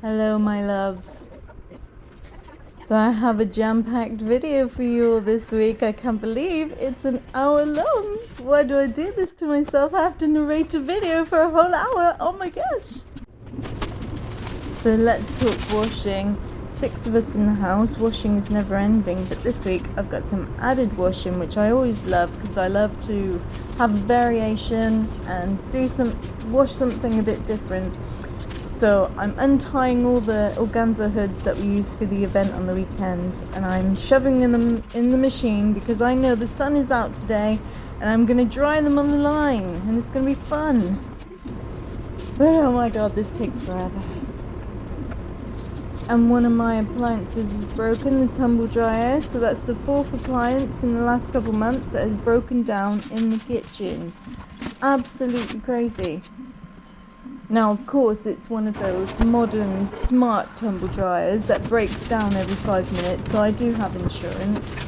Hello, my loves. So I have a jam-packed video for you all this week. I can't believe it's an hour long. Why do I do this to myself? I have to narrate a video for a whole hour. Oh my gosh. So let's talk washing. 6 of us in the house. Washing is never ending, but this week I've got some added washing, which I always love because I love to have variation and wash something a bit different. So I'm untying all the organza hoods that we used for the event on the weekend, and I'm shoving them in the machine because I know the sun is out today and I'm going to dry them on the line and it's going to be fun. But oh my god, this takes forever. And one of my appliances is broken, the tumble dryer, so that's the 4th appliance in the last couple months that has broken down in the kitchen. Absolutely crazy. Now, of course, it's one of those modern smart tumble dryers that breaks down every 5 minutes, so I do have insurance.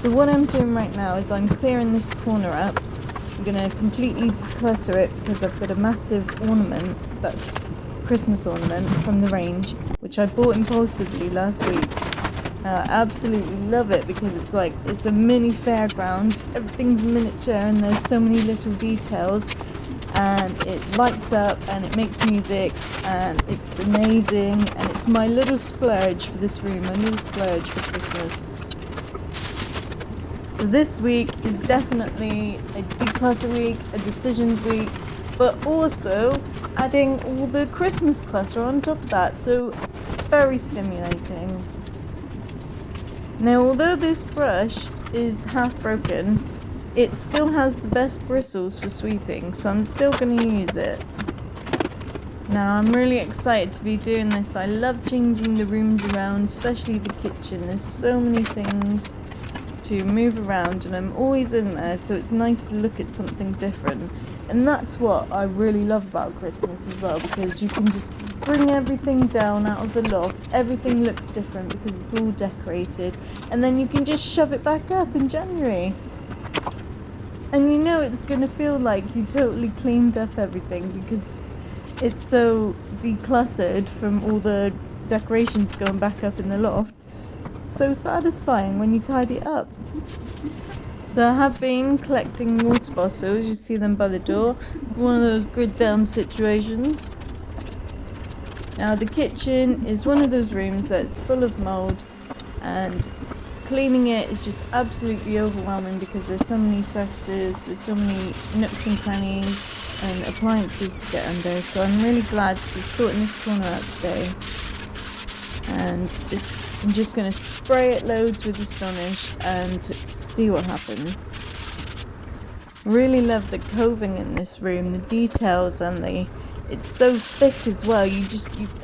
So what I'm doing right now is I'm clearing this corner up. I'm going to completely declutter it because I've got a massive ornament, that's Christmas ornament from the range, which I bought impulsively last week. I absolutely love it because it's a mini fairground. Everything's miniature and there's so many little details. And it lights up and it makes music and it's amazing, and it's my little splurge for this room, my little splurge for Christmas. So this week is definitely a declutter week, a decisions week, but also adding all the Christmas clutter on top of that, so very stimulating. Now, although this brush is half broken, it still has the best bristles for sweeping, so I'm still going to use it. Now, I'm really excited to be doing this. I love changing the rooms around, especially the kitchen. There's so many things to move around and I'm always in there, so it's nice to look at something different. And that's what I really love about Christmas as well, because you can just bring everything down out of the loft. Everything looks different because it's all decorated, and then you can just shove it back up in January. And you know it's going to feel like you totally cleaned up everything because it's so decluttered from all the decorations going back up in the loft. It's so satisfying when you tidy it up. So I have been collecting water bottles. You see them by the door. One of those grid down situations. Now the kitchen is one of those rooms that's full of mold, and cleaning it is just absolutely overwhelming because there's so many surfaces, there's so many nooks and crannies and appliances to get under. So I'm really glad to be sorting this corner out today. And I'm just going to spray it loads with Astonish and see what happens. Really love the coving in this room, the details, and it's so thick as well. You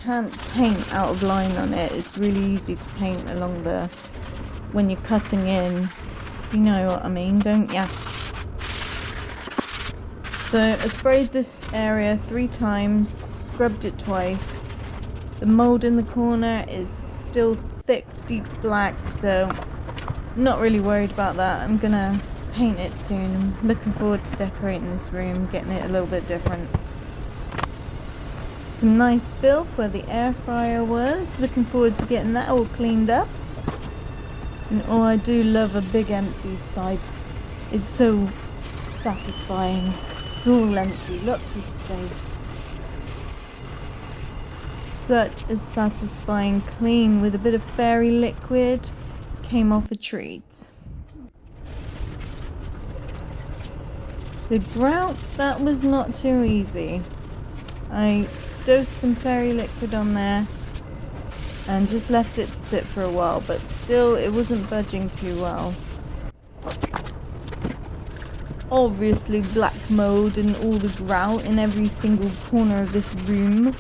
can't paint out of line on it. It's really easy to paint along when you're cutting in. You know what I mean, don't ya? So I sprayed this area 3 times, scrubbed it twice. The mold in the corner is still thick, deep black, so I'm not really worried about that. I'm gonna paint it soon. I'm looking forward to decorating this room, getting it a little bit different. Some nice filth where the air fryer was. Looking forward to getting that all cleaned up. And oh, I do love a big empty side. It's so satisfying. It's all empty, lots of space. Such a satisfying clean with a bit of fairy liquid. Came off a treat. The grout, that was not too easy. I dosed some fairy liquid on there and just left it to sit for a while, but still it wasn't budging too well. Obviously black mold and all the grout in every single corner of this room.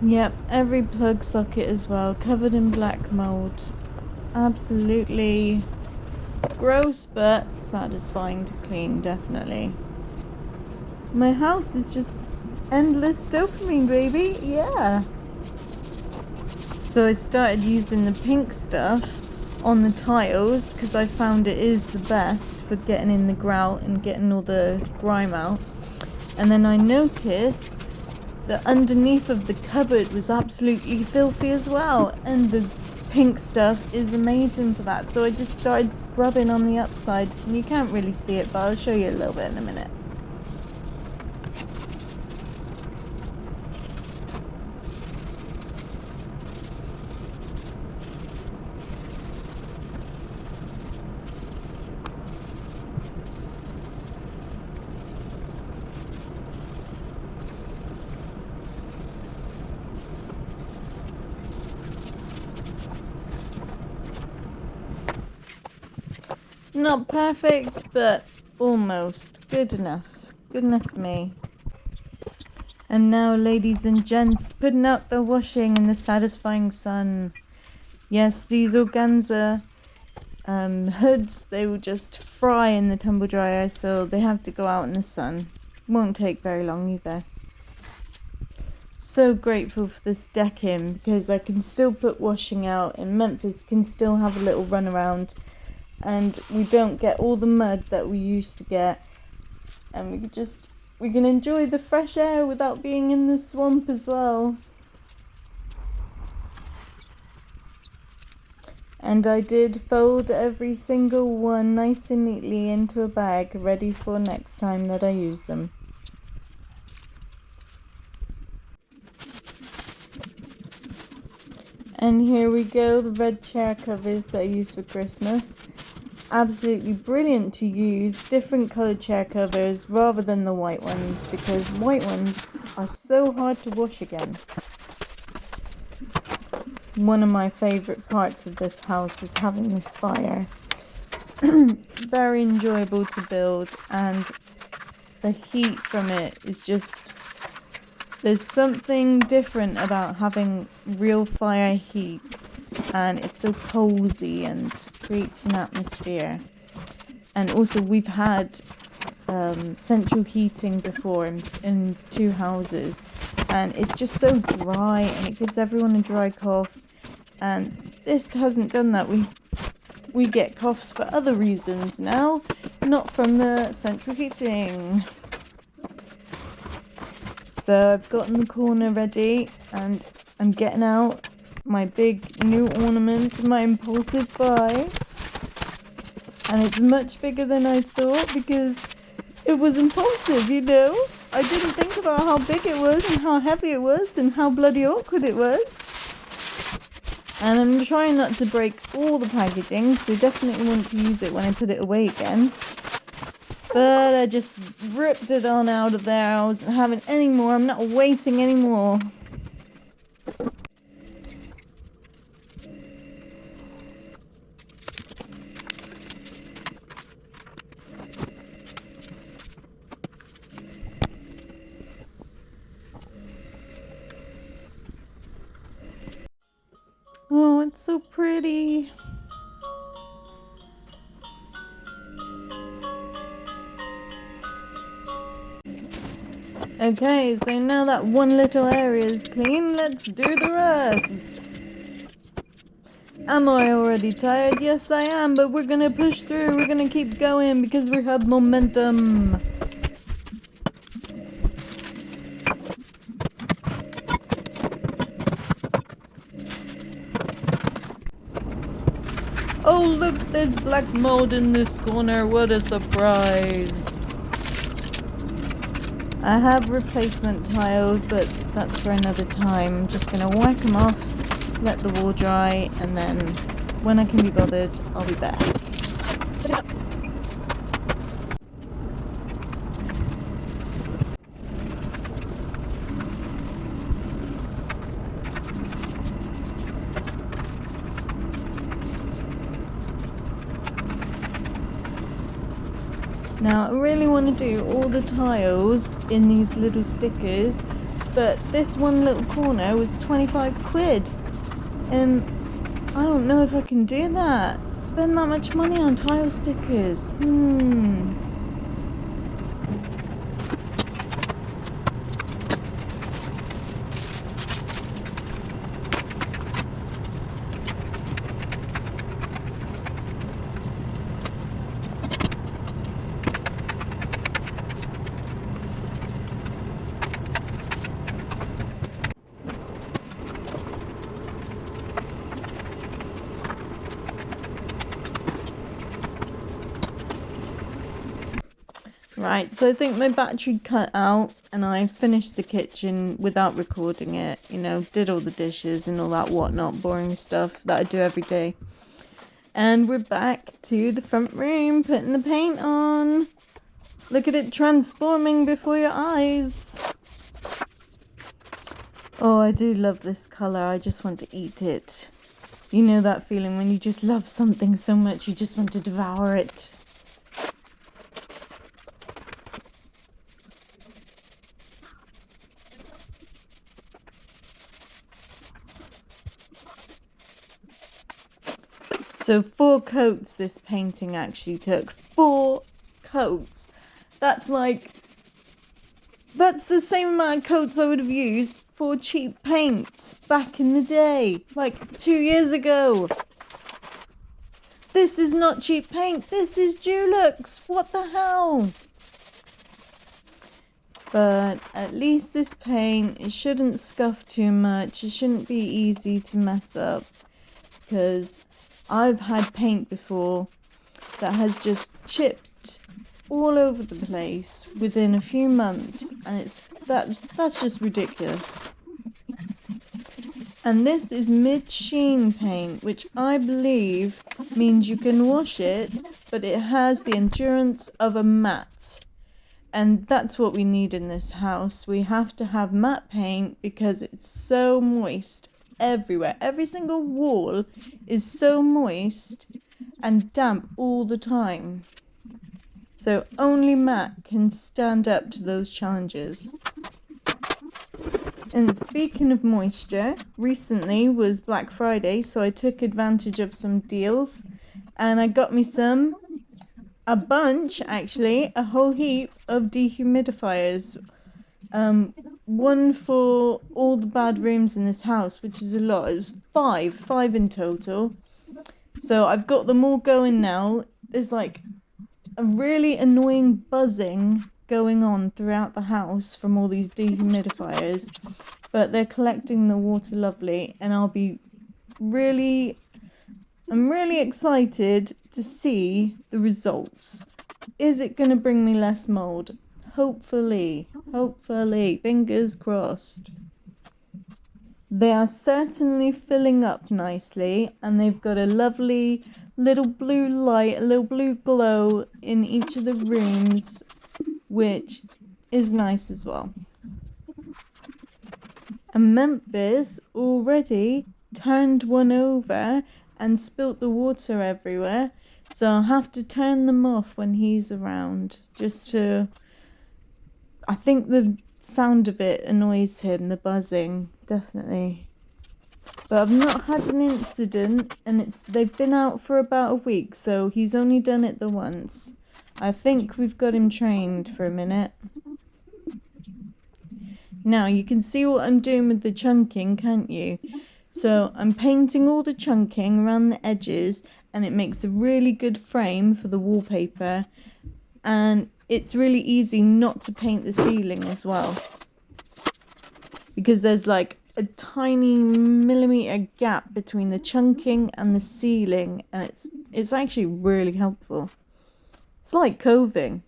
Yep, every plug socket as well, covered in black mold. Absolutely gross, but satisfying to clean, definitely. My house is just endless dopamine, baby. Yeah. So I started using the pink stuff on the tiles because I found it is the best for getting in the grout and getting all the grime out. And then I noticed that underneath of the cupboard was absolutely filthy as well, and the pink stuff is amazing for that. So I just started scrubbing on the upside, and you can't really see it, but I'll show you a little bit in a minute. Not perfect, but almost. Good enough. Good enough for me. And now, ladies and gents, putting out the washing in the satisfying sun. Yes, these organza hoods, they will just fry in the tumble dryer, so they have to go out in the sun. Won't take very long either. So grateful for this decking because I can still put washing out and Memphis can still have a little run around. And we don't get all the mud that we used to get, and we can enjoy the fresh air without being in the swamp as well. And I did fold every single one nice and neatly into a bag, ready for next time that I use them. And here we go, the red chair covers that I used for Christmas. Absolutely brilliant to use different coloured chair covers rather than the white ones, because white ones are so hard to wash again. One of my favourite parts of this house is having this fire. Very enjoyable to build, and the heat from it is just... There's something different about having real fire heat, and it's so cozy and creates an atmosphere. And also we've had central heating before in 2 houses, and it's just so dry and it gives everyone a dry cough, and this hasn't done that. We get coughs for other reasons now, not from the central heating. So I've gotten the corner ready, and I'm getting out my big new ornament, my impulsive buy. And it's much bigger than I thought because it was impulsive, you know. I didn't think about how big it was and how heavy it was and how bloody awkward it was. And I'm trying not to break all the packaging, so definitely want to use it when I put it away again. But I just ripped it on out of there. I wasn't having any more. I'm not waiting anymore. Oh, it's so pretty. Okay, so now that one little area is clean, let's do the rest. Am I already tired? Yes, I am, but we're gonna push through. We're gonna keep going because we have momentum. Oh, look, there's black mold in this corner. What a surprise. I have replacement tiles, but that's for another time. I'm just gonna whack them off, let the wall dry, and then when I can be bothered, I'll be back. Put it up. Now I really want to do all the tiles in these little stickers, but this one little corner was 25 quid. And I don't know if I can do that. Spend that much money on tile stickers. Right, so I think my battery cut out and I finished the kitchen without recording it, you know, did all the dishes and all that whatnot, boring stuff that I do every day. And we're back to the front room, putting the paint on. Look at it transforming before your eyes. Oh, I do love this colour, I just want to eat it. You know that feeling when you just love something so much you just want to devour it. So 4 coats this painting actually took. 4 coats. That's the same amount of coats I would have used for cheap paint back in the day. Like 2 years ago. This is not cheap paint. This is Dulux. What the hell? But at least this paint, it shouldn't scuff too much. It shouldn't be easy to mess up. Because I've had paint before that has just chipped all over the place within a few months, and that's just ridiculous. And this is mid-sheen paint, which I believe means you can wash it, but it has the endurance of a matte. And that's what we need in this house. We have to have matte paint because it's so moist everywhere. Every single wall is so moist and damp all the time. So only matte can stand up to those challenges. And speaking of moisture, recently was Black Friday, so I took advantage of some deals and I got me a bunch actually, a whole heap of dehumidifiers. One for all the bad rooms in this house, which is a lot. It was five in total. So I've got them all going now. There's like a really annoying buzzing going on throughout the house from all these dehumidifiers, but they're collecting the water lovely, and I'm really excited to see the results. Is it going to bring me less mold? Hopefully, fingers crossed. They are certainly filling up nicely, and they've got a lovely little blue light, a little blue glow in each of the rooms, which is nice as well. And Memphis already turned one over and spilt the water everywhere, so I'll have to turn them off when he's around, just to... I think the sound of it annoys him, the buzzing, definitely. But I've not had an incident, and they've been out for about a week, so he's only done it the once. I think we've got him trained for a minute. Now, you can see what I'm doing with the chunking, can't you? So I'm painting all the chunking around the edges, and it makes a really good frame for the wallpaper. And it's really easy not to paint the ceiling as well, because there's like a tiny millimeter gap between the chunking and the ceiling, and it's actually really helpful. It's like coving.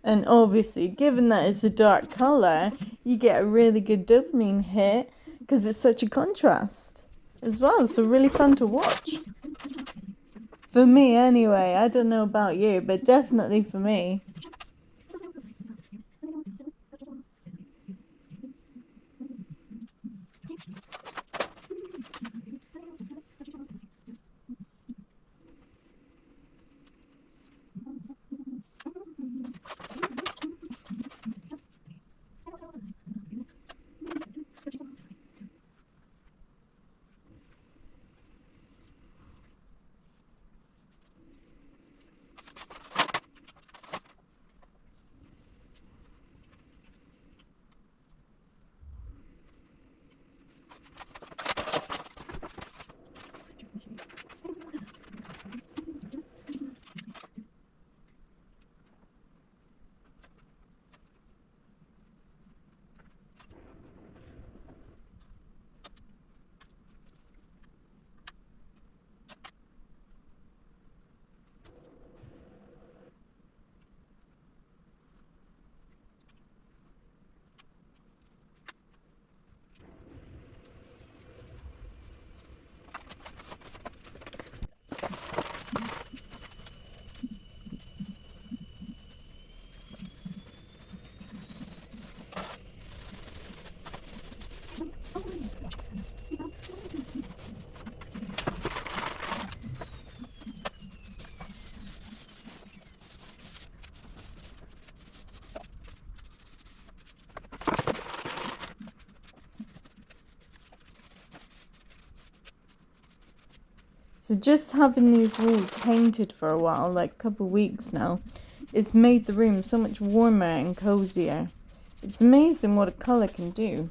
And obviously, given that it's a dark colour, you get a really good dopamine hit because it's such a contrast as well. So really fun to watch. For me anyway, I don't know about you, but definitely for me. So just having these walls painted for a while, like a couple of weeks now, it's made the room so much warmer and cozier. It's amazing what a colour can do.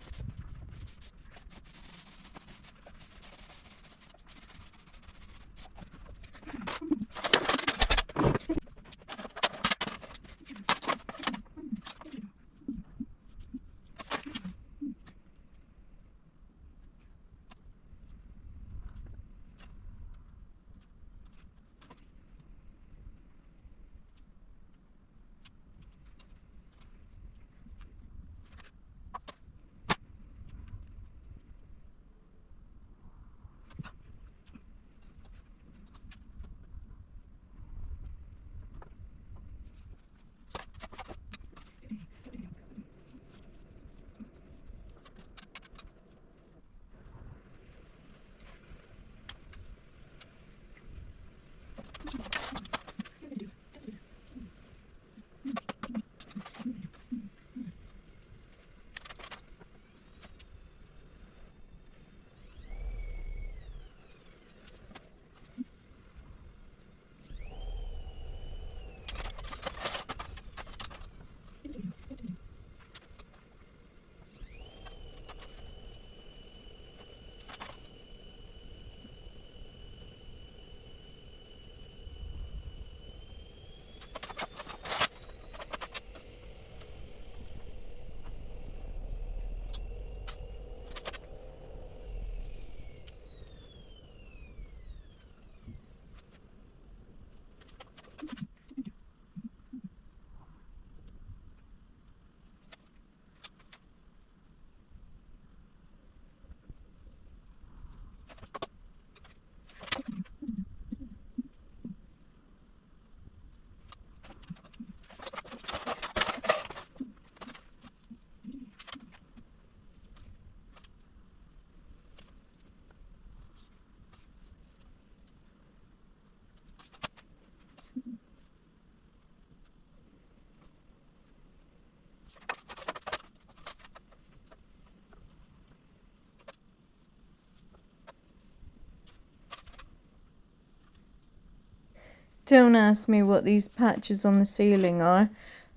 Don't ask me what these patches on the ceiling are.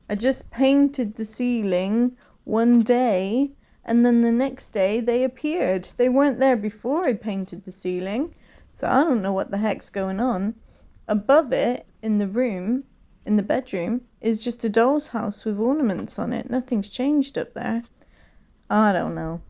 I just painted the ceiling one day, and then the next day they appeared. They weren't there before I painted the ceiling, so I don't know what the heck's going on. Above it, in the room, in the bedroom, is just a doll's house with ornaments on it. Nothing's changed up there. I don't know.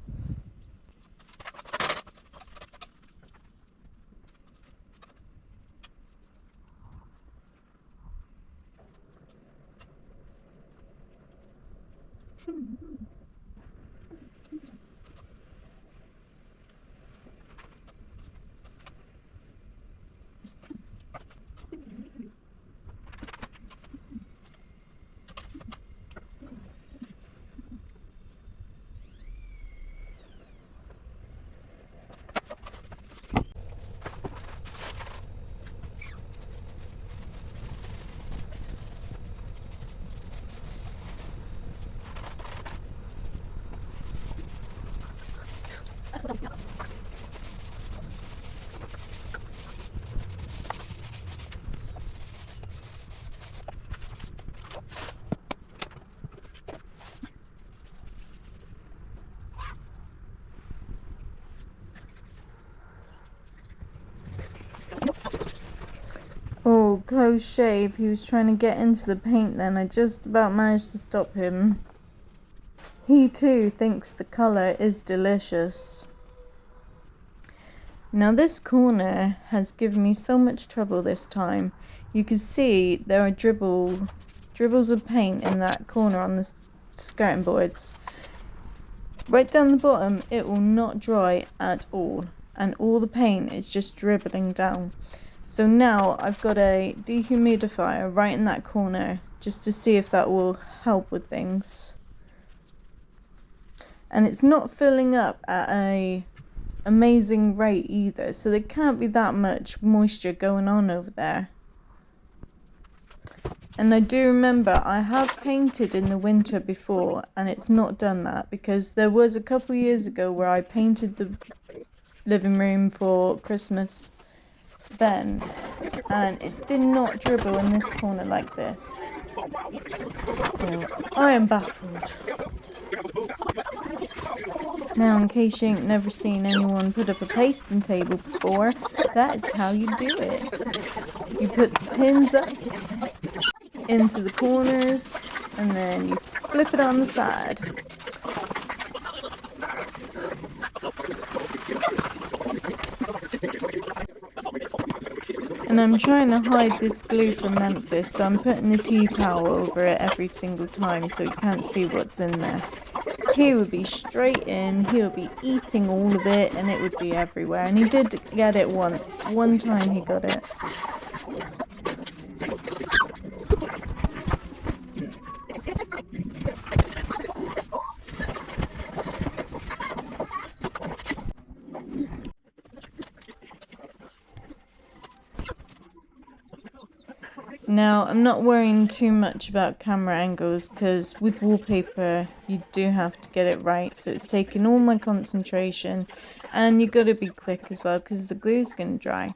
Oh, close shave. He was trying to get into the paint then. I just about managed to stop him. He too thinks the colour is delicious. Now this corner has given me so much trouble this time. You can see there are dribbles of paint in that corner on the skirting boards. Right down the bottom it will not dry at all, and all the paint is just dribbling down. So now I've got a dehumidifier right in that corner just to see if that will help with things. And it's not filling up at a amazing rate either, so there can't be that much moisture going on over there. And I do remember I have painted in the winter before and it's not done that, because there was a couple years ago where I painted the living room for Christmas then, and it did not dribble in this corner like this. So I am baffled. Now, in case you ain't never seen anyone put up a pasting table before, that is how you do it. You put the pins up into the corners, and then you flip it on the side. And I'm trying to hide this glue from Memphis, so I'm putting the tea towel over it every single time so you can't see what's in there. He would be straight in, he would be eating all of it, and it would be everywhere. And he did get it once. One time he got it. Now, I'm not worrying too much about camera angles because with wallpaper you do have to get it right, so it's taking all my concentration, and you gotta be quick as well because the glue's gonna dry.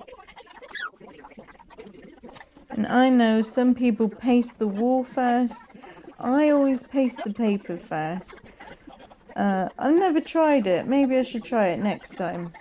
And I know some people paste the wall first. I always paste the paper first. I've never tried it. Maybe I should try it next time.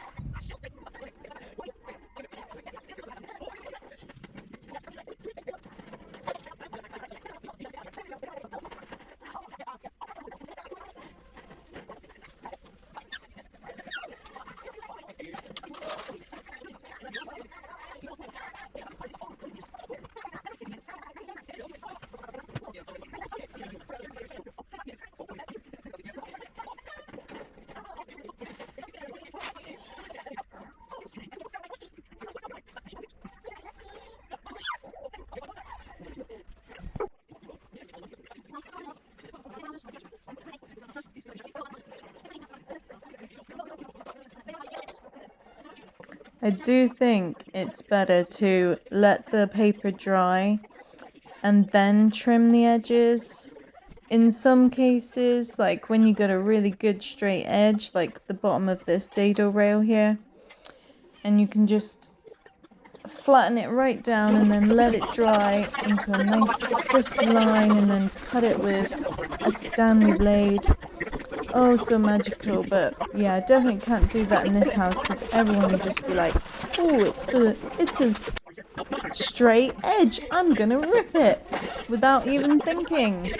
I do think it's better to let the paper dry and then trim the edges. In some cases, like when you got a really good straight edge, like the bottom of this dado rail here, and you can just flatten it right down and then let it dry into a nice crisp line and then cut it with a Stanley blade. Oh, so magical. But yeah, I definitely can't do that in this house because everyone would just be like, oh, it's a straight edge, I'm gonna rip it without even thinking.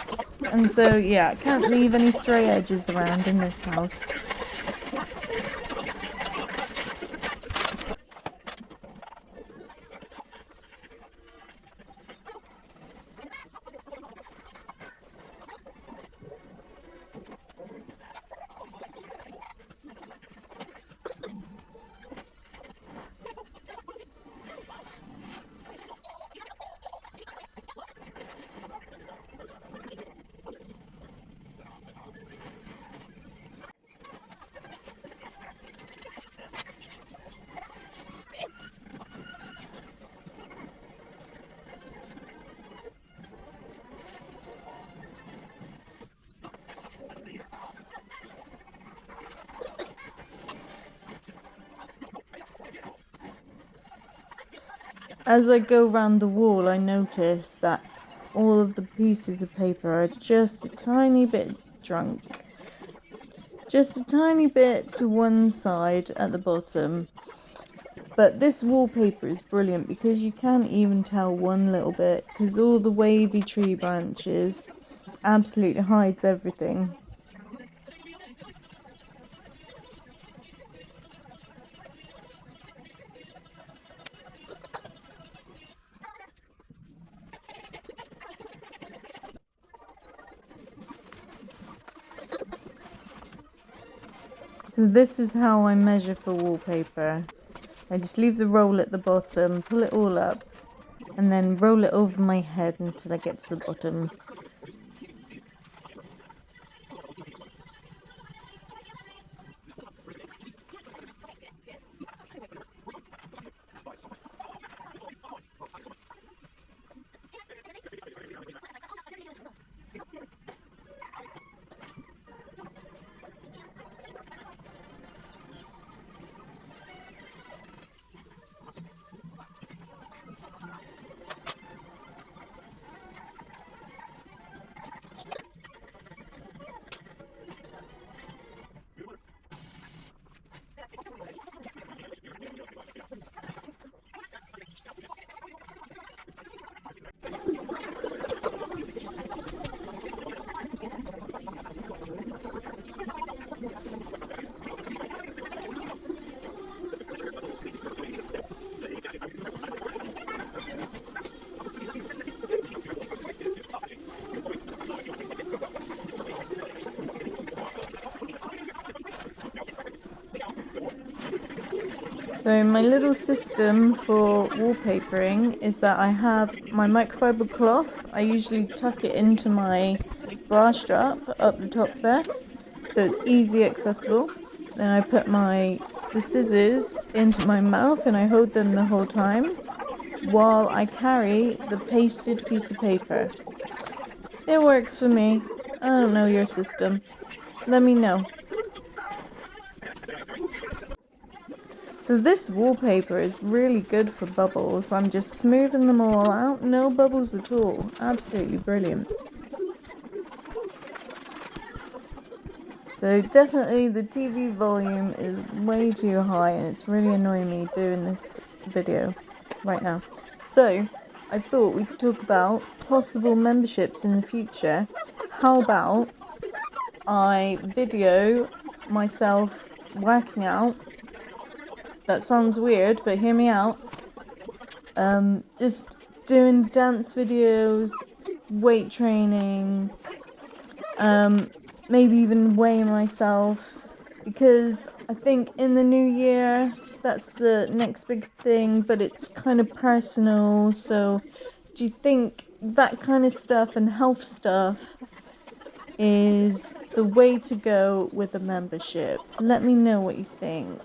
And so yeah, I can't leave any stray edges around in this house. As I go round the wall, I notice that all of the pieces of paper are just a tiny bit drunk. Just a tiny bit to one side at the bottom. But this wallpaper is brilliant because you can't even tell one little bit because all the wavy tree branches absolutely hides everything. So this is how I measure for wallpaper. I just leave the roll at the bottom, pull it all up, and then roll it over my head until I get to the bottom. So my little system for wallpapering is that I have my microfiber cloth. I usually tuck it into my bra strap up the top there, so it's easy accessible. Then I put the scissors into my mouth and I hold them the whole time while I carry the pasted piece of paper. It works for me. I don't know your system. Let me know. So this wallpaper is really good for bubbles. I'm just smoothing them all out. No bubbles at all. Absolutely brilliant. So definitely the TV volume is way too high and it's really annoying me doing this video right now. So I thought we could talk about possible memberships in the future. How about I video myself working out? That sounds weird, but hear me out. Just doing dance videos, weight training, maybe even weighing myself, because I think in the new year that's the next big thing, but it's kind of personal. So do you think that kind of stuff and health stuff is the way to go with a membership? Let me know what you think.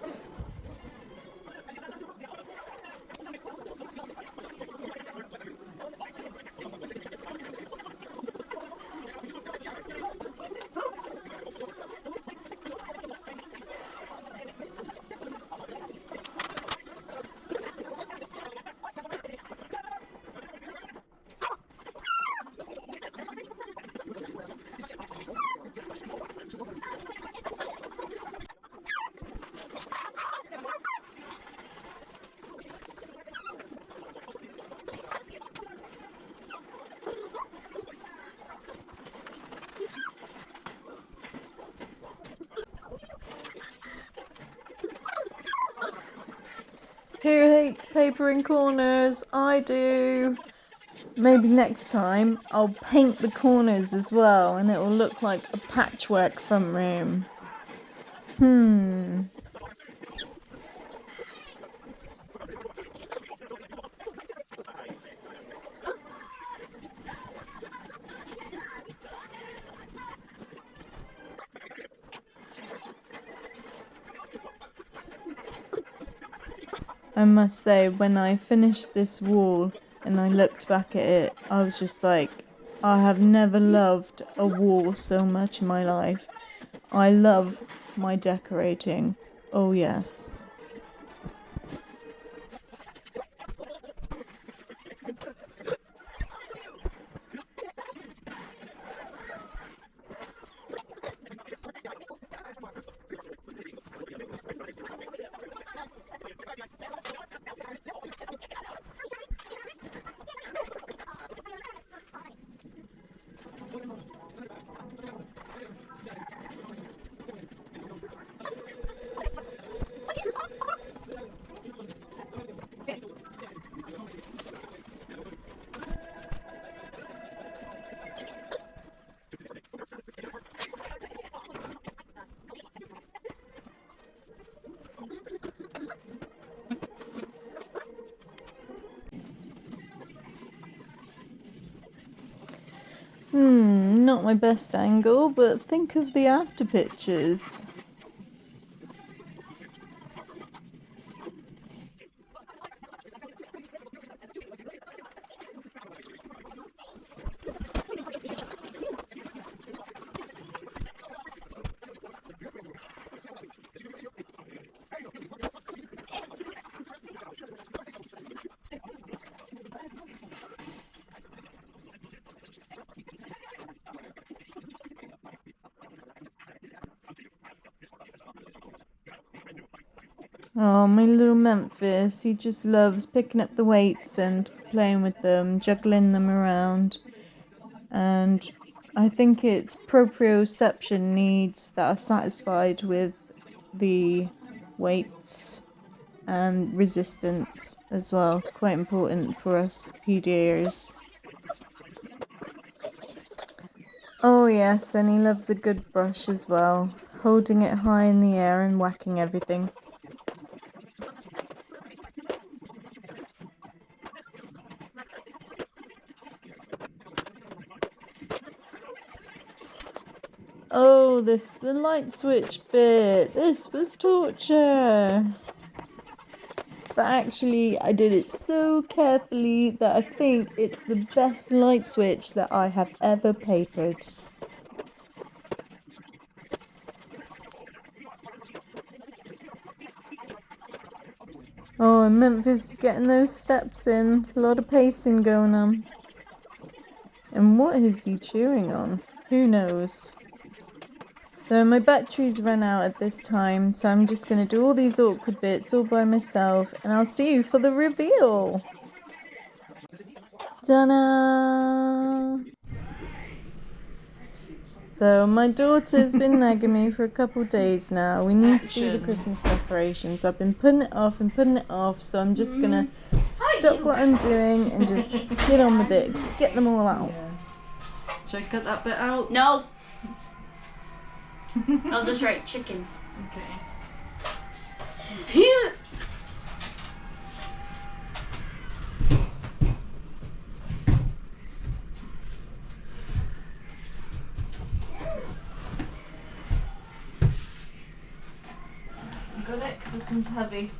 Who hates papering corners? I do. Maybe next time I'll paint the corners as well and it will look like a patchwork front room. I must say, when I finished this wall and I looked back at it, I was just like, I have never loved a wall so much in my life. I love my decorating. Oh yes. Not my best angle, but think of the after pictures. Oh, my little Memphis, he just loves picking up the weights and playing with them, juggling them around. And I think it's proprioception needs that are satisfied with the weights and resistance as well. Quite important for us PDAers. Oh yes, and he loves a good brush as well, holding it high in the air and whacking everything. Oh, the light switch bit. This was torture. But actually, I did it so carefully that I think it's the best light switch that I have ever papered. Oh, and Memphis is getting those steps in. A lot of pacing going on. And what is he chewing on? Who knows? So my batteries run out at this time, so I'm just going to do all these awkward bits all by myself, and I'll see you for the reveal. Ta-da! So my daughter's been nagging me for a couple of days now. We need to do the Christmas decorations. I've been putting it off and putting it off, so I'm just gonna stop what I'm doing and just get on with it. Get them all out. Should I cut that bit out? No. I'll just write chicken. Okay. Good X, this one's heavy.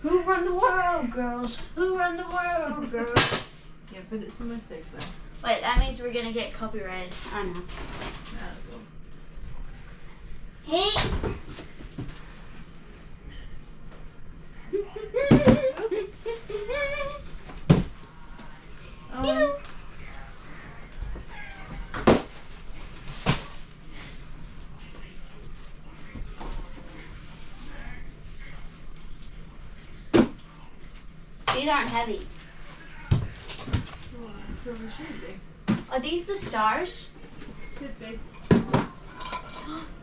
Who run the world, girls? Who run the world, girls? Yeah, put it somewhere safe though. Wait, that means we're gonna get copyrighted. I know. There we go. Hey! Oh. These aren't heavy. So they should be. Are these the stars? Could be.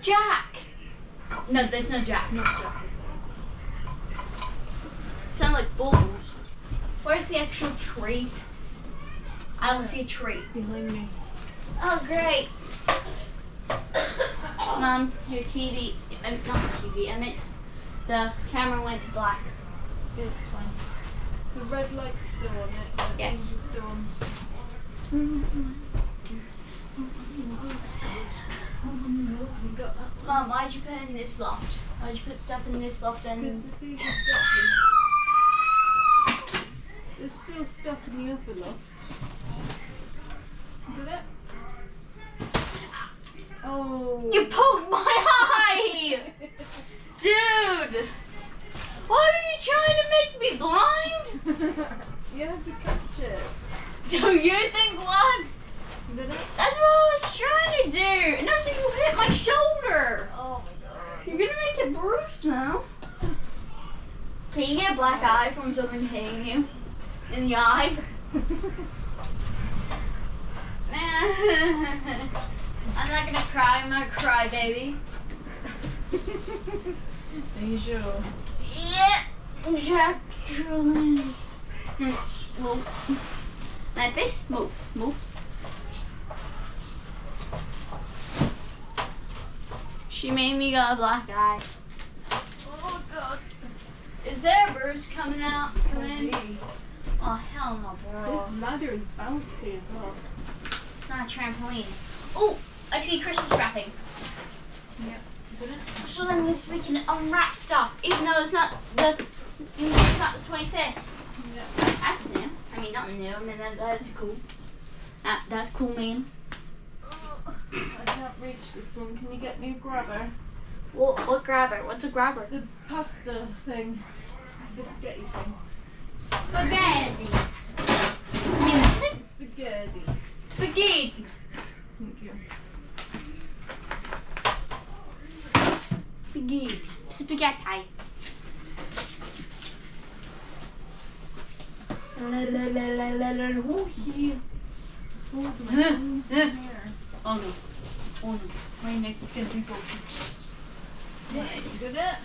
Jack! No, there's no Jack. It's not Jack. Sound like bulls. Where's the actual tree? I don't see a tree. It's behind me. Oh, great. Mom, your TV, not TV, I meant the camera went to black. Yeah, it's fine. The red light's still on it. The Yes. orange is still on. You got that? Mom, why'd you put it in this loft? Why'd you put stuff in this loft Because and... it's easy to get to. There's still stuff in the other loft. Got it? Oh. You poked my eye! Dude! Why are you trying to make me blind? You had to catch it. Do you think what? Did it? That's what I was trying to do. And also you hit my shoulder. Oh my god. You're gonna make it bruised now. Can you get a black eye from something hitting you in the eye? I'm not gonna cry, I'm not a cry baby. Are you sure? Yeah, Jacqueline. Move. Like this, move. She made me got a black eye. Oh god. Is there a bruise coming out? Come in. Oh hell no, bro. This ladder is bouncy as well. It's not a trampoline. Oh, I see Christmas wrapping. Yeah. Did it? So that means we can unwrap stuff, even though it's not the 25th. Yeah. That's new. I mean, not new. I mean that's cool. That's cool, man. I can't reach this one. Can you get me a grabber? What grabber? What's a grabber? The pasta thing. The spaghetti thing. Spaghetti. I mean, that's it. Spaghetti. Spaghetti. Thank you. Spaghetti. Spaghetti. Oh, yeah. Hold my hand here. Oh no. Oh no. My neck is gonna be broken. Right, you got it?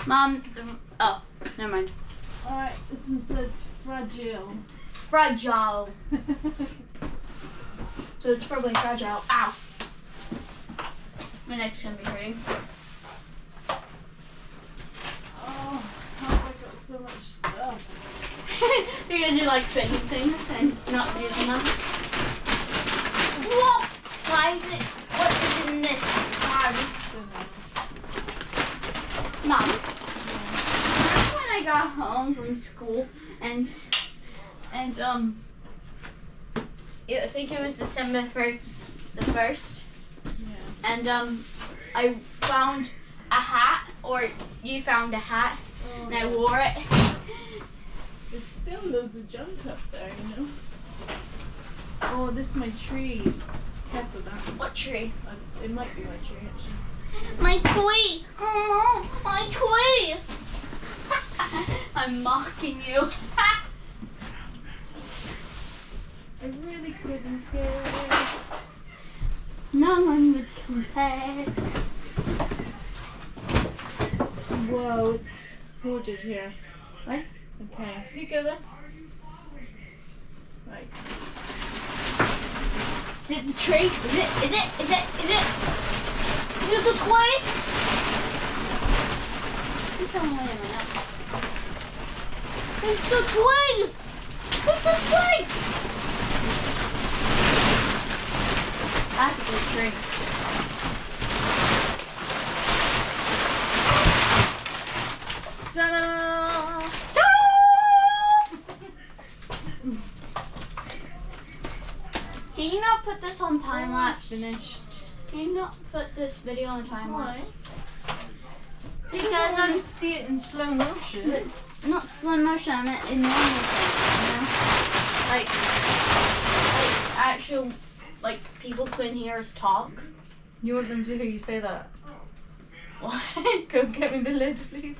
Mom, oh, never mind. Alright, this one says fragile. Fragile. So it's probably fragile. Ow. My neck's gonna be hurting. so much stuff. Because you like spending things and not using them. Whoa! Why is it? What is in this bag? Mom, remember when I got home from school and I think it was December the 1st. Yeah. And I found a hat, or you found a hat, and I wore it. There's still loads of junk up there, you know. Oh, this is my tree. Careful that. What tree? It might be my tree actually. My tree! Oh, my tree! I'm mocking you. I really couldn't care. No one would compare. Whoa, it's hoarded here. What? Okay, you go there. Right. Is it the tree? Is it the tree? Who's on my way right now? It's the tree! It's the tree! I have to do the tree. Ta-da! Can you not put this on time lapse? Finished. Can you not put this video on time Why? lapse? I Because want I'm to see it in slow motion. not slow motion, I meant in normal things, you know? Like actual, like people couldn't hear us talk. You want them to hear you say that? What? Go get me the lid, please.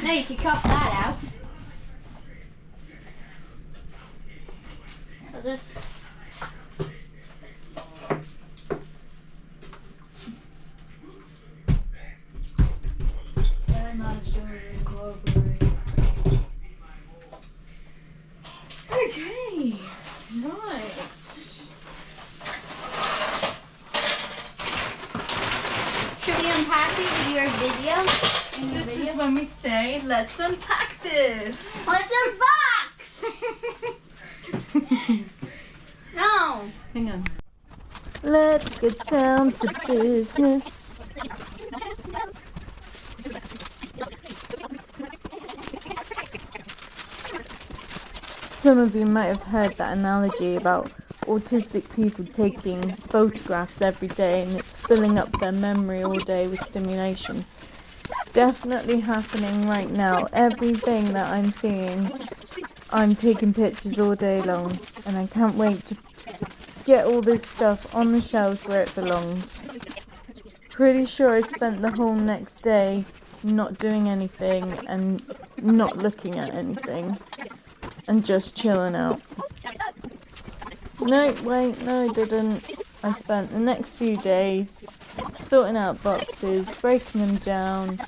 No, you can cut that out. I'll just. Okay, right. Should we unpack it with your video? In your This video? is when we say, let's unpack this. What's a box? No. Hang on. Let's get down to business. Some of you might have heard that analogy about autistic people taking photographs every day and it's filling up their memory all day with stimulation. Definitely happening right now. Everything that I'm seeing, I'm taking pictures all day long, and I can't wait to get all this stuff on the shelves where it belongs. Pretty sure I spent the whole next day not doing anything and not looking at anything and just chilling out. No, wait, no I didn't. I spent the next few days sorting out boxes, breaking them down,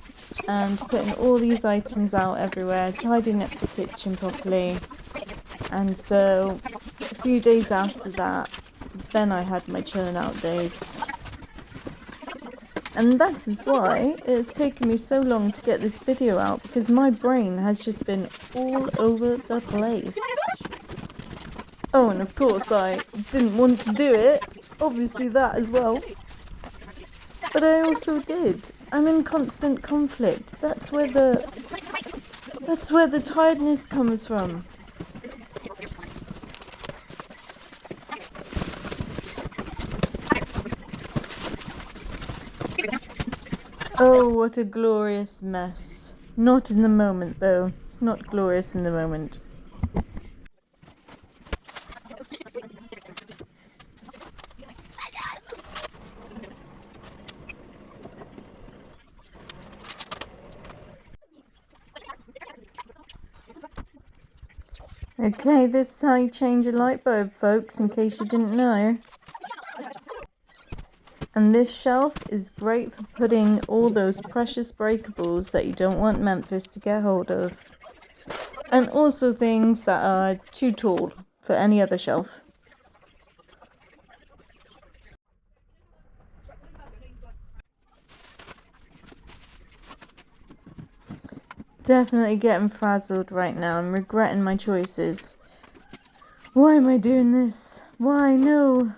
and putting all these items out everywhere, tidying up the kitchen properly. And so, a few days after that, then I had my chilling out days. And that is why it's taken me so long to get this video out, because my brain has just been all over the place. Oh, and of course I didn't want to do it, obviously that as well. But I also did. I'm in constant conflict. That's where the tiredness comes from. Oh, what a glorious mess. Not in the moment, though. It's not glorious in the moment. Okay, this is how you change a light bulb, folks, in case you didn't know. And this shelf is great for putting all those precious breakables that you don't want Memphis to get hold of. And also things that are too tall for any other shelf. definitely getting frazzled right now. I'm regretting my choices. Why am I doing this? Why? No.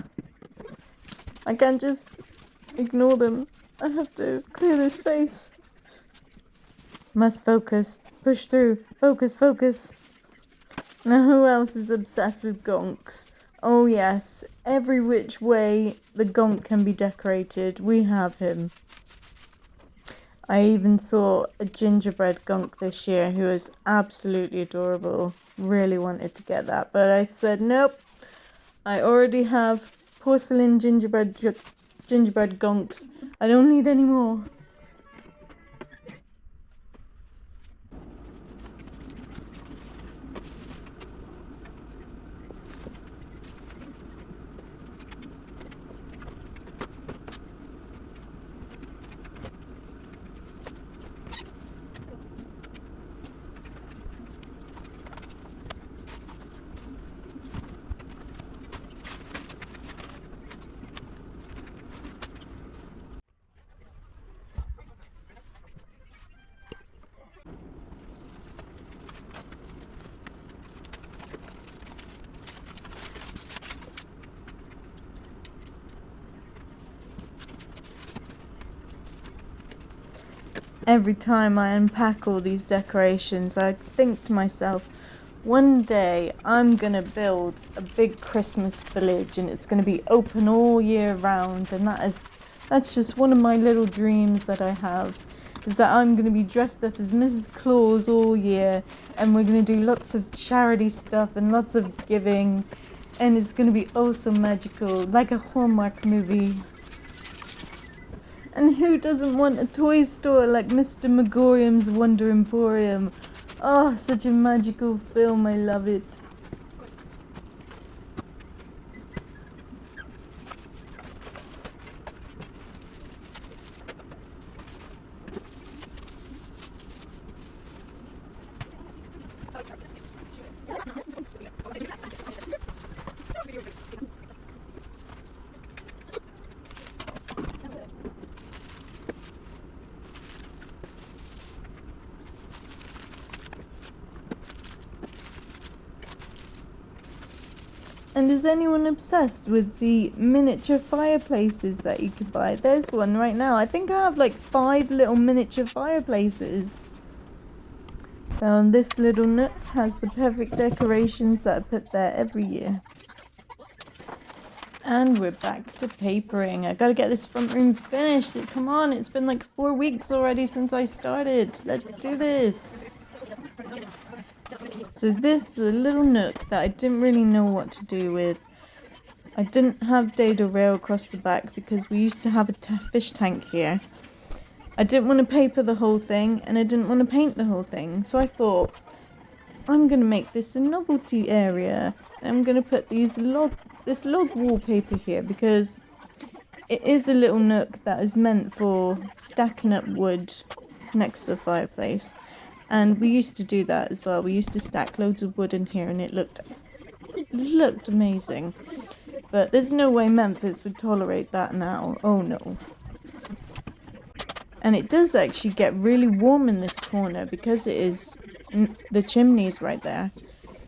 I can't just ignore them. I have to clear this space. Must focus. Push through. Focus, focus. Now who else is obsessed with gonks? Oh yes, every which way the gonk can be decorated, we have him. I even saw a gingerbread gonk this year who was absolutely adorable. Really wanted to get that, but I said nope. I already have porcelain gingerbread gonks. I don't need any more. Every time I unpack all these decorations, I think to myself, one day I'm gonna build a big Christmas village and it's gonna be open all year round, and that's just one of my little dreams that I have, is that I'm gonna be dressed up as Mrs. Claus all year, and we're gonna do lots of charity stuff and lots of giving, and it's gonna be oh so magical, like a Hallmark movie. And who doesn't want a toy store like Mr. Megorium's Wonder Emporium? Oh, such a magical film, I love it. And is anyone obsessed with the miniature fireplaces that you can buy? There's one right now. I think I have like 5 little miniature fireplaces. And this little nook has the perfect decorations that I put there every year. And we're back to papering. I gotta get this front room finished. Come on, it's been like 4 weeks already since I started. Let's do this. So this is a little nook that I didn't really know what to do with. I didn't have dado rail across the back because we used to have a fish tank here. I didn't want to paper the whole thing and I didn't want to paint the whole thing. So I thought, I'm going to make this a novelty area. And I'm going to put this log wallpaper here because it is a little nook that is meant for stacking up wood next to the fireplace. And we used to do that as well. We used to stack loads of wood in here and it looked amazing. But there's no way Memphis would tolerate that now. Oh no. And it does actually get really warm in this corner because it is the chimney's right there.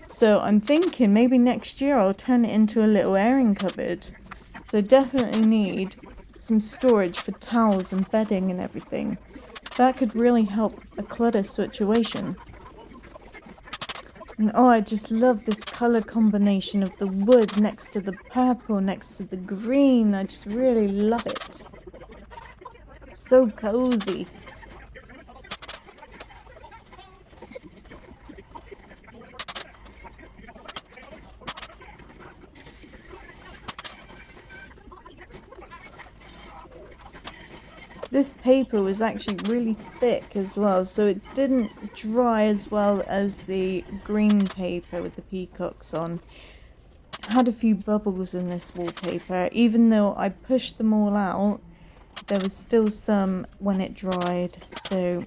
So I'm thinking maybe next year I'll turn it into a little airing cupboard. So definitely need some storage for towels and bedding and everything. That could really help a clutter situation. And oh, I just love this color combination of the wood next to the purple, next to the green. I just really love it. So cozy. This paper was actually really thick as well, so it didn't dry as well as the green paper with the peacocks on. It had a few bubbles in this wallpaper. Even though I pushed them all out, there was still some when it dried. So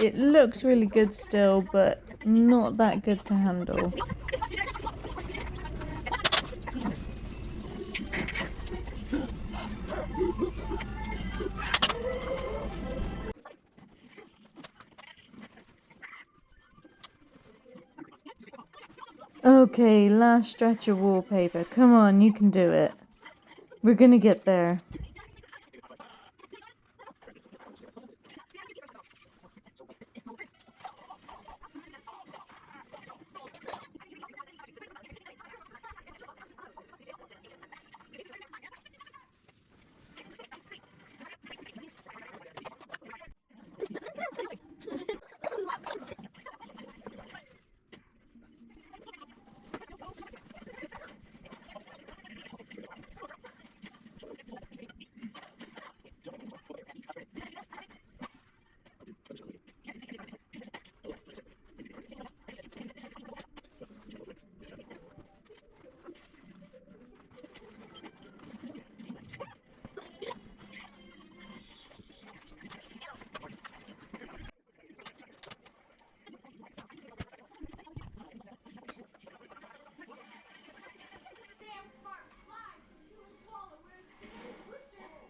it looks really good still, but not that good to handle. Okay, last stretch of wallpaper. Come on, you can do it. We're gonna get there.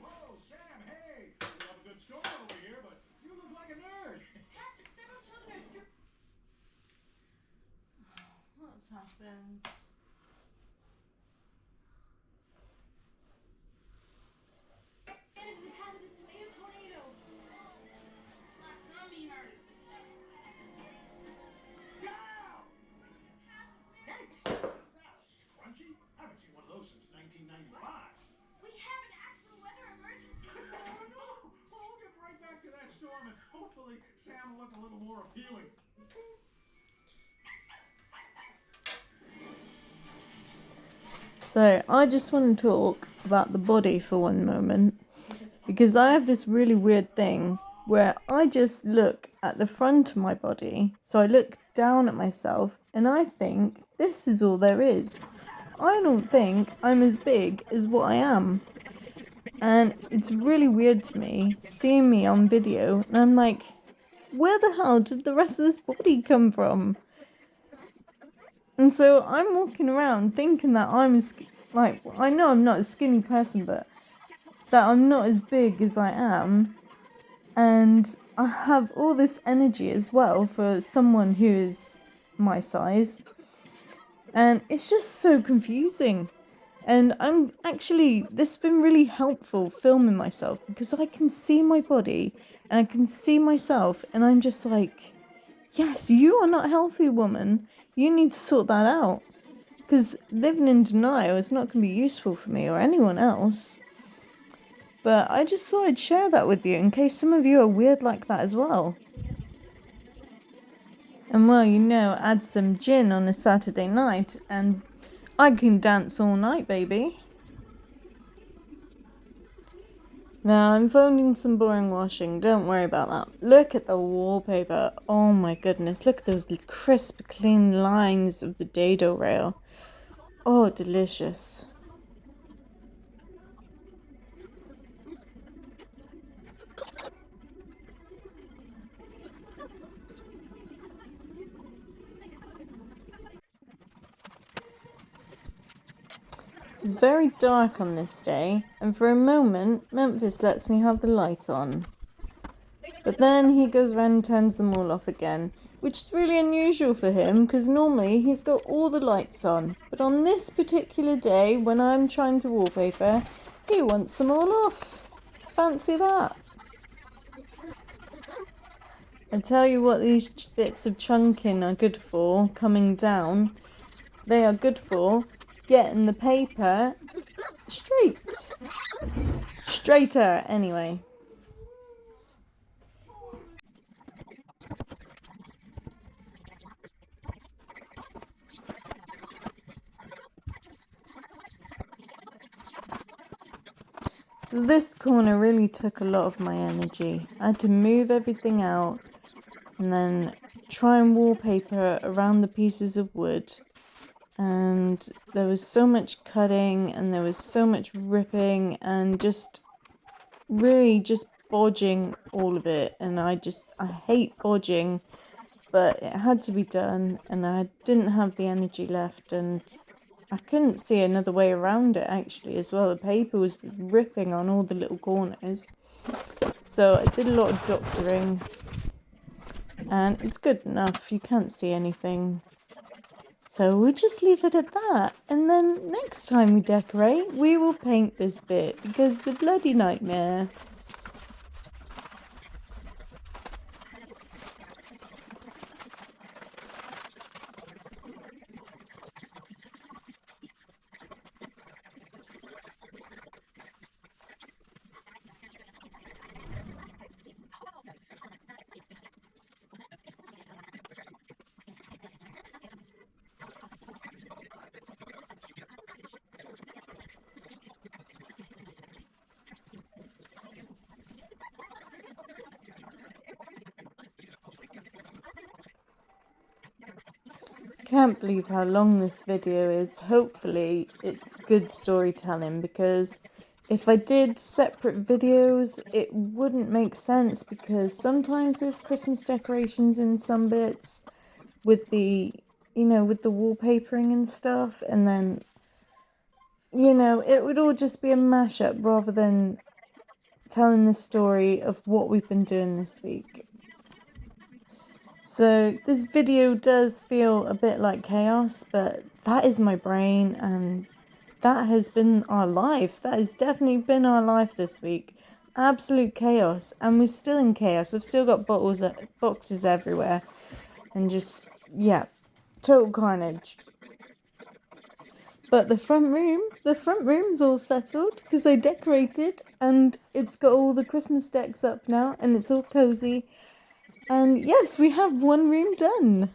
Whoa, Sam, hey! We have a good storm over here, but you look like a nerd. Patrick, several children are What's happened? stranded in the path of this tomato tornado. My tummy hurts. Yikes! Is that a scrunchie? I haven't seen one of those since 1995. We have an actual weather emergency. Oh, no! Well, we'll get right back to that storm, and hopefully Sam will look a little more appealing. So, I just want to talk about the body for one moment. Because I have this really weird thing where I just look at the front of my body. So I look down at myself and I think this is all there is. I don't think I'm as big as what I am. And it's really weird to me seeing me on video and I'm like, where the hell did the rest of this body come from? And so I'm walking around thinking that I know I'm not a skinny person, but that I'm not as big as I am. And I have all this energy as well for someone who is my size. And it's just so confusing. And this has been really helpful filming myself because I can see my body and I can see myself and I'm just like, yes, you are not healthy, woman. You need to sort that out. Because living in denial is not going to be useful for me or anyone else. But I just thought I'd share that with you in case some of you are weird like that as well. And well, add some gin on a Saturday night and I can dance all night, baby. Now, I'm phoning some boring washing. Don't worry about that. Look at the wallpaper. Oh my goodness. Look at those crisp, clean lines of the dado rail. Oh, delicious. It's very dark on this day, and for a moment, Memphis lets me have the light on. But then he goes around and turns them all off again, which is really unusual for him because normally he's got all the lights on. But on this particular day, when I'm trying to wallpaper, he wants them all off. Fancy that. I tell you what these bits of chunking are good for, coming down. They are good for getting the paper straighter anyway. So this corner really took a lot of my energy. I had to move everything out and then try and wallpaper around the pieces of wood. And there was so much cutting and there was so much ripping and just bodging all of it. And I hate bodging, but it had to be done and I didn't have the energy left and I couldn't see another way around it actually as well. The paper was ripping on all the little corners. So I did a lot of doctoring and it's good enough. You can't see anything. So we'll just leave it at that. And then next time we decorate, we will paint this bit because it's a bloody nightmare. Can't believe how long this video is. Hopefully it's good storytelling, because if I did separate videos it wouldn't make sense, because sometimes there's Christmas decorations in some bits with the, you know, with the wallpapering and stuff, and then, you know, it would all just be a mashup rather than telling the story of what we've been doing this week. So this video does feel a bit like chaos, but that is my brain, and that has been our life. That has definitely been our life this week. Absolute chaos, and we're still in chaos. I've still got boxes everywhere, and just, yeah, total carnage. But the front room's all settled because I decorated, and it's got all the Christmas decks up now, and it's all cozy. And yes, we have one room done.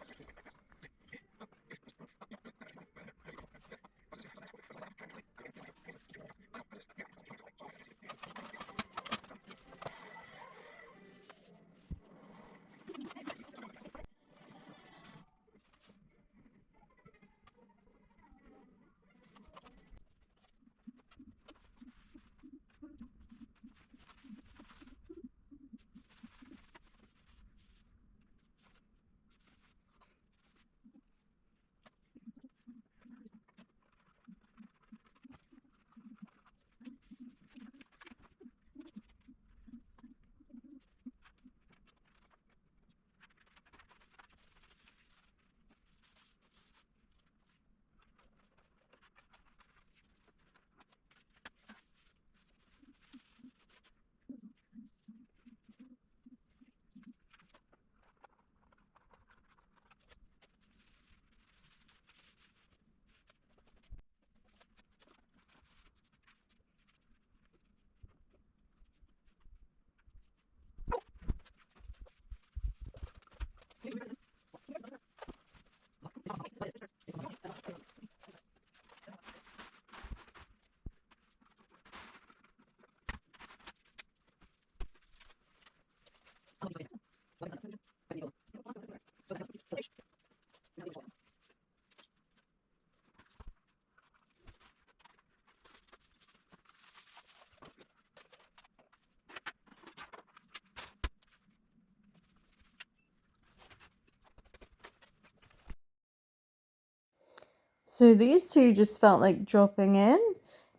So these two just felt like dropping in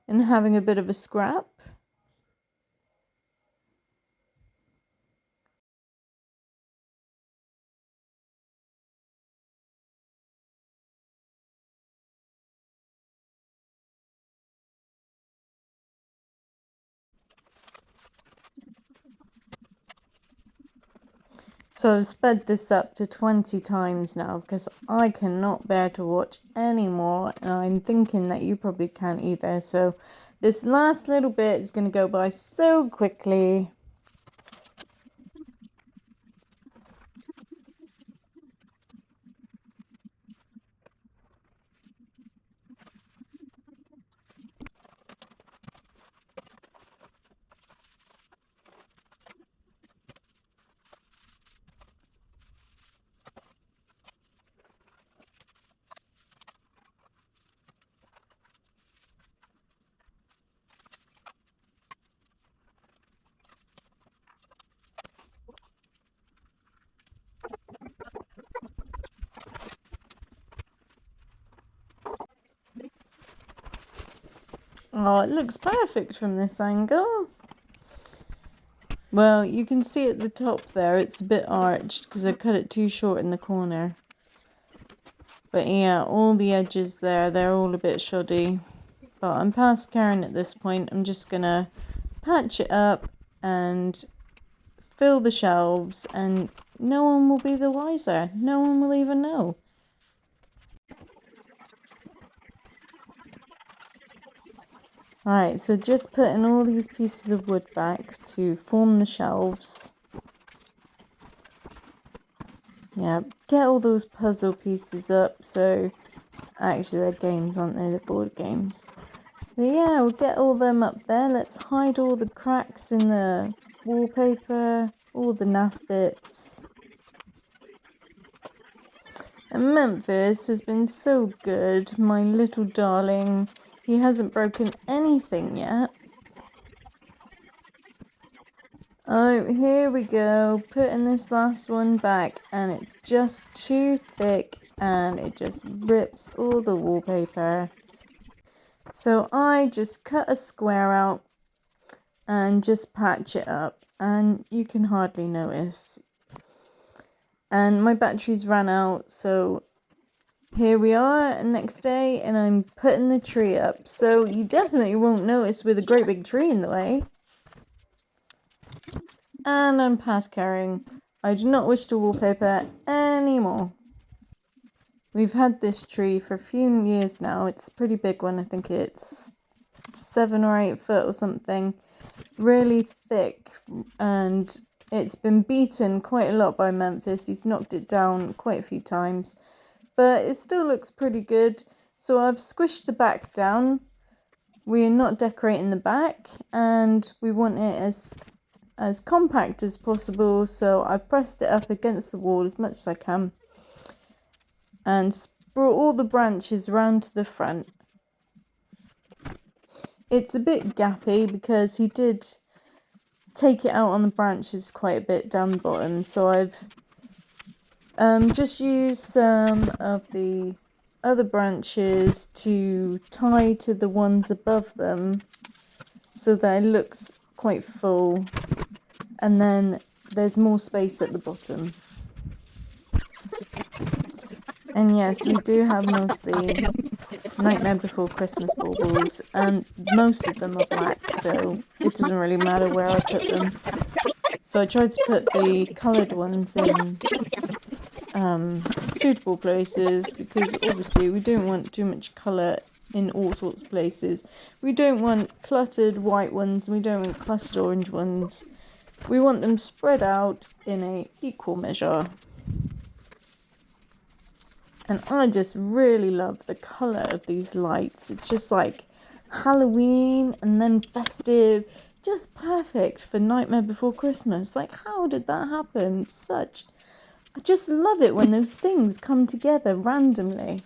and having a bit of a scrap. So I've sped this up to 20 times now because I cannot bear to watch anymore, and I'm thinking that you probably can't either. So this last little bit is going to go by so quickly. Oh, it looks perfect from this angle. Well, you can see at the top there, it's a bit arched because I cut it too short in the corner. But yeah, all the edges there, they're all a bit shoddy. But I'm past caring at this point. I'm just gonna patch it up and fill the shelves, and no one will be the wiser. No one will even know. Alright, so just putting all these pieces of wood back to form the shelves. Yeah, get all those puzzle pieces up. So, actually they're games, aren't they? They're board games. But yeah, we'll get all them up there. Let's hide all the cracks in the wallpaper, all the naff bits. And Memphis has been so good, my little darling. He hasn't broken anything yet. Oh, here we go. Putting this last one back, and it's just too thick and it just rips all the wallpaper. So I just cut a square out and just patch it up, and you can hardly notice. And my batteries ran out, so here we are next day, and I'm putting the tree up. So you definitely won't notice with a great big tree in the way. And I'm past caring. I do not wish to wallpaper anymore. We've had this tree for a few years now. It's a pretty big one. I think it's 7 or 8 foot or something. Really thick, and it's been beaten quite a lot by Memphis. He's knocked it down quite a few times, but it still looks pretty good. So I've squished the back down. We're not decorating the back, and we want it as compact as possible, so I pressed it up against the wall as much as I can and brought all the branches around to the front. It's a bit gappy because he did take it out on the branches quite a bit down the bottom, so I've just used some of the other branches to tie to the ones above them so that it looks quite full, and then there's more space at the bottom. And yes, we do have mostly Nightmare Before Christmas baubles, and most of them are black, so it doesn't really matter where I put them. So I tried to put the coloured ones in suitable places, because obviously we don't want too much colour in all sorts of places. We don't want cluttered white ones, we don't want cluttered orange ones. We want them spread out in a equal measure. And I just really love the colour of these lights. It's just like Halloween and then festive. Just perfect for Nightmare Before Christmas. Like, how did that happen? I just love it when those things come together randomly.